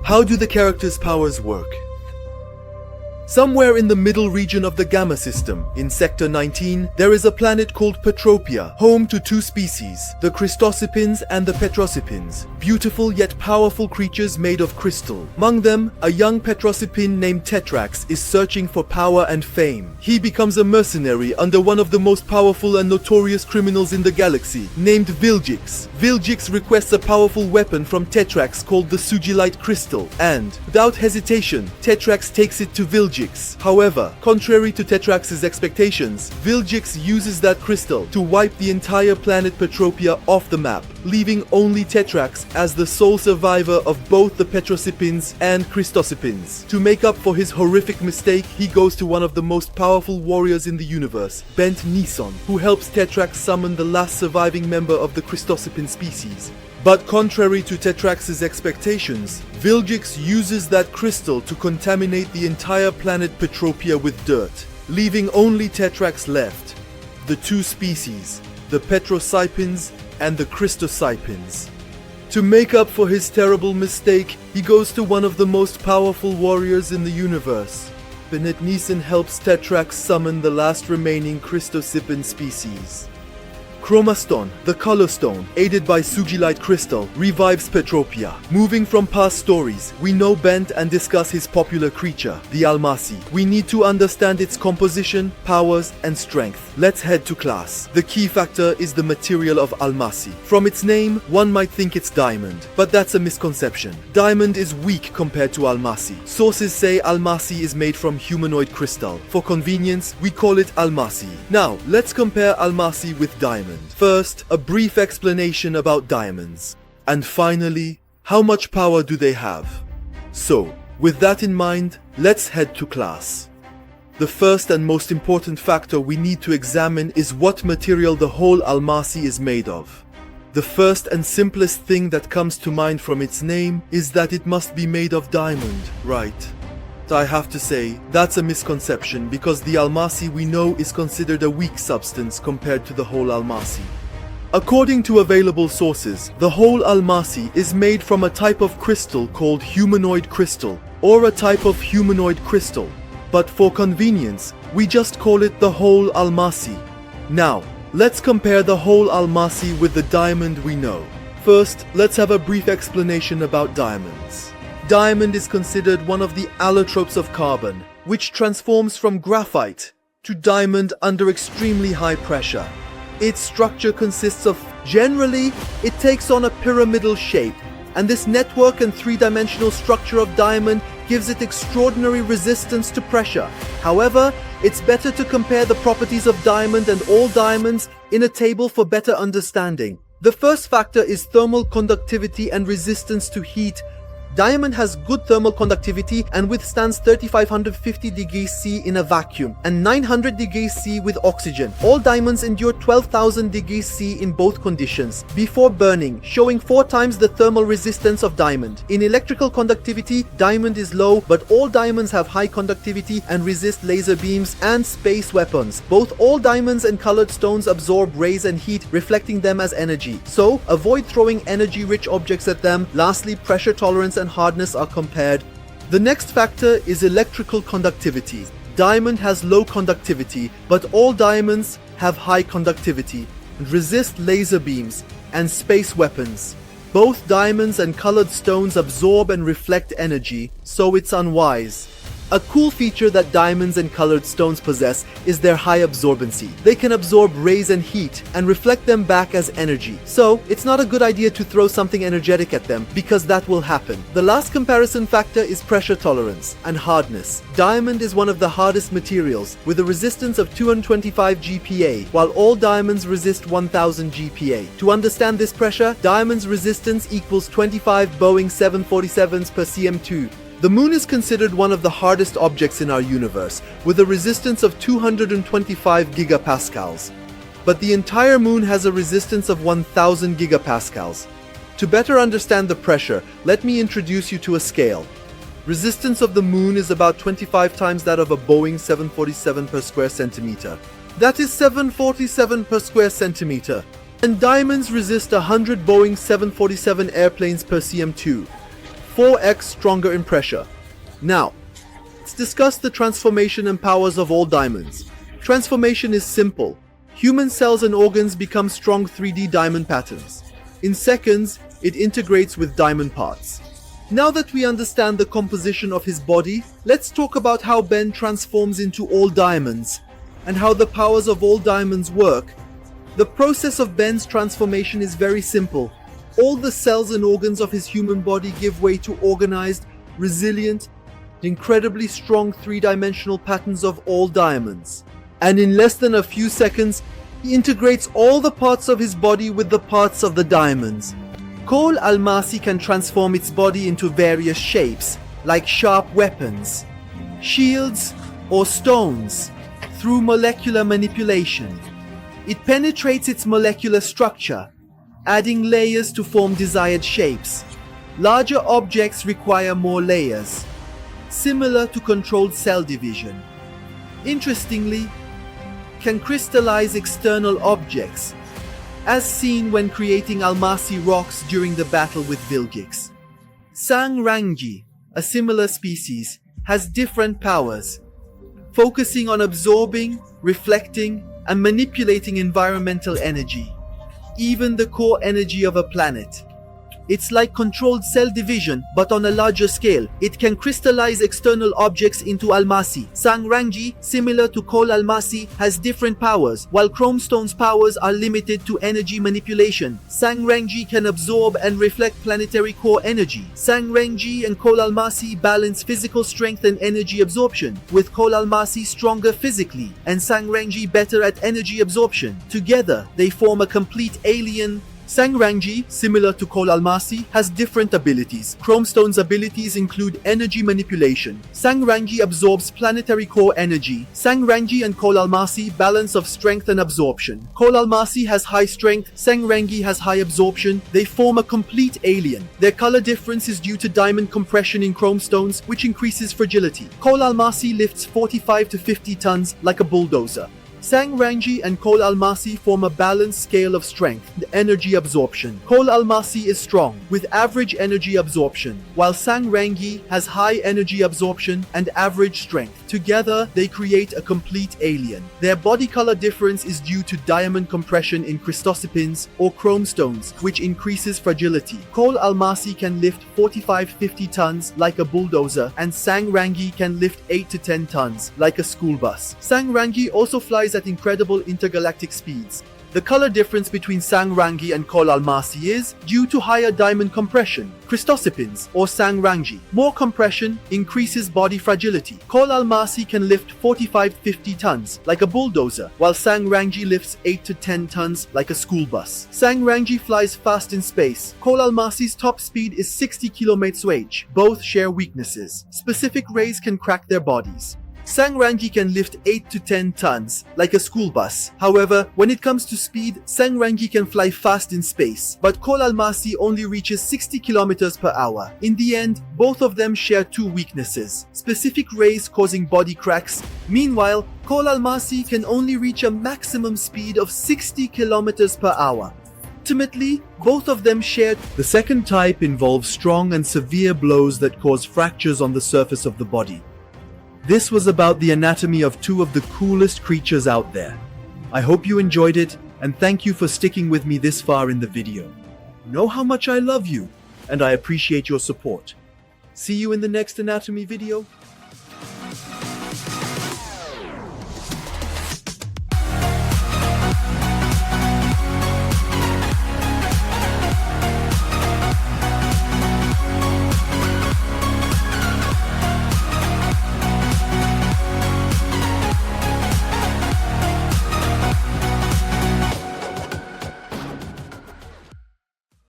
How do the characters' powers work? Somewhere in the middle region of the Gamma system, in Sector 19, there is a planet called Petropia, home to two species, the Christosipins and the Petrosipins, beautiful yet powerful creatures made of crystal. Among them, a young Petrosipin named Tetrax is searching for power and fame. He becomes a mercenary under one of the most powerful and notorious criminals in the galaxy, named Viljix. Viljix requests a powerful weapon from Tetrax called the Sugilite Crystal, and, without hesitation, Tetrax takes it to Viljix. However, contrary to Tetrax's expectations, Viljix uses that crystal to wipe the entire planet Petropia off the map, leaving only Tetrax as the sole survivor of both the Petrosipins and Christosipins. To make up for his horrific mistake, he goes to one of the most powerful warriors in the universe, Bent Nison, who helps Tetrax summon the last surviving member of the Christosipin species. But contrary to Tetrax's expectations, Viljix uses that crystal to contaminate the entire planet Petropia with dirt, leaving only Tetrax left. The two species, the Petrosipins and the Christosipins. To make up for his terrible mistake, he goes to one of the most powerful warriors in the universe. Bennett Neeson helps Tetrax summon the last remaining Christosipin species. Chromaston, the Color Stone, aided by Sugilite Crystal, revives Petropia. Moving from past stories, we know Bent and discuss his popular creature, the Almasi. We need to understand its composition, powers, and strength. Let's head to class. The key factor is the material of Almasi. From its name, one might think it's diamond, but that's a misconception. Diamond is weak compared to Almasi. Sources say Almasi is made from humanoid crystal. For convenience, we call it Almasi. Now, let's compare Almasi with diamond. First, a brief explanation about diamonds. And finally, how much power do they have? So, with that in mind, let's head to class. The first and most important factor we need to examine is what material the whole Almasi is made of. The first and simplest thing that comes to mind from its name is that it must be made of diamond, right? I have to say, that's a misconception because the Almasi we know is considered a weak substance compared to the whole Almasi. According to available sources, the whole Almasi is made from a type of crystal called humanoid crystal, or a type of humanoid crystal. But for convenience, we just call it the whole Almasi. Now, let's compare the whole Almasi with the diamond we know. First, let's have a brief explanation about diamonds. Diamond is considered one of the allotropes of carbon, which transforms from graphite to diamond under extremely high pressure. Its structure consists of, generally, it takes on a pyramidal shape, and this network and three-dimensional structure of diamond gives it extraordinary resistance to pressure. However, it's better to compare the properties of diamond and all diamonds in a table for better understanding. The first factor is thermal conductivity and resistance to heat. Diamond has good thermal conductivity and withstands 3550 degrees C in a vacuum and 900 degrees C with oxygen. All diamonds endure 12,000 degrees C in both conditions before burning, showing 4 times the thermal resistance of diamond. In electrical conductivity, diamond is low, but all diamonds have high conductivity and resist laser beams and space weapons. Both all diamonds and colored stones absorb rays and heat, reflecting them as energy. So, avoid throwing energy-rich objects at them. Lastly, pressure tolerance and hardness are compared. The next factor is electrical conductivity. Diamond has low conductivity, but all diamonds have high conductivity and resist laser beams and space weapons. Both diamonds and colored stones absorb and reflect energy, so it's unwise. A cool feature that diamonds and colored stones possess is their high absorbency. They can absorb rays and heat and reflect them back as energy. So, it's not a good idea to throw something energetic at them because that will happen. The last comparison factor is pressure tolerance and hardness. Diamond is one of the hardest materials with a resistance of 225 GPa, while all diamonds resist 1000 GPa. To understand this pressure, diamond's resistance equals 25 Boeing 747s per cm2. The moon is considered one of the hardest objects in our universe, with a resistance of 225 gigapascals. But the entire moon has a resistance of 1000 gigapascals. To better understand the pressure, let me introduce you to a scale. Resistance of the moon is about 25 times that of a Boeing 747 per square centimeter. That is 747 per square centimeter. And diamonds resist 100 Boeing 747 airplanes per cm2. 4x stronger in pressure. Now, let's discuss the transformation and powers of all diamonds. Transformation is simple. Human cells and organs become strong 3D diamond patterns. In seconds, it integrates with diamond parts. Now that we understand the composition of his body, let's talk about how Ben transforms into all diamonds and how the powers of all diamonds work. The process of Ben's transformation is very simple. All the cells and organs of his human body give way to organized, resilient, incredibly strong three-dimensional patterns of all diamonds. And in less than a few seconds, he integrates all the parts of his body with the parts of the diamonds. Kol Almasi can transform its body into various shapes, like sharp weapons, shields, or stones, through molecular manipulation. It penetrates its molecular structure, adding layers to form desired shapes. Larger objects require more layers, similar to controlled cell division. Interestingly, can crystallize external objects, as seen when creating Almasi rocks during the battle with Vilgix. Sang Rangji, a similar species, has different powers, focusing on absorbing, reflecting, and manipulating environmental energy, even the core energy of a planet. It's like controlled cell division, but on a larger scale. It can crystallize external objects into Almasi. Sang Rangji, similar to Kol Almasi, has different powers. While Chromestone's powers are limited to energy manipulation, Sang Rangji can absorb and reflect planetary core energy. Sang Rangji and Kol Almasi balance physical strength and energy absorption, with Kol Almasi stronger physically and Sang Rangji better at energy absorption. Together, they form a complete alien. Sang Rangji, similar to Kol Almasi, has different abilities. Chromestone's abilities include energy manipulation. Sang Rangji absorbs planetary core energy. Sang Rangji and Kol Almasi balance of strength and absorption. Kol Almasi has high strength, Sang Rangji has high absorption. They form a complete alien. Their color difference is due to diamond compression in chromestones, which increases fragility. Kol Almasi lifts 45 to 50 tons like a bulldozer. Sang Rangji and Kol Almasi form a balanced scale of strength and energy absorption. Kol Almasi is strong, with average energy absorption, while Sang Rangji has high energy absorption and average strength. Together, they create a complete alien. Their body color difference is due to diamond compression in crystosipins or chromestones, which increases fragility. Kol Almasi can lift 45-50 tons like a bulldozer, and Sang Rangji can lift 8 to 10 tons like a school bus. Sang Rangji also flies at incredible intergalactic speeds. The color difference between Sang Rangji and Kol Almasi is due to higher diamond compression, crystosipins, or Sang Rangji. More compression increases body fragility. Kol Almasi can lift 45-50 tons like a bulldozer, while Sang Rangji lifts 8 to 10 tons like a school bus. Sang Rangji flies fast in space. Kol Almasi's top speed is 60 km/h. Both share weaknesses. Specific rays can crack their bodies. Sang Rangji can lift 8 to 10 tons, like a school bus. However, when it comes to speed, Sang Rangji can fly fast in space, but Kol Almasi only reaches 60 kilometers per hour. In the end, both of them share two weaknesses: specific rays causing body cracks. Meanwhile, Kol Almasi can only reach a maximum speed of 60 kilometers per hour. Ultimately, both of them share. The second type involves strong and severe blows that cause fractures on the surface of the body. This was about the anatomy of two of the coolest creatures out there. I hope you enjoyed it, and thank you for sticking with me this far in the video. You know how much I love you, and I appreciate your support. See you in the next anatomy video.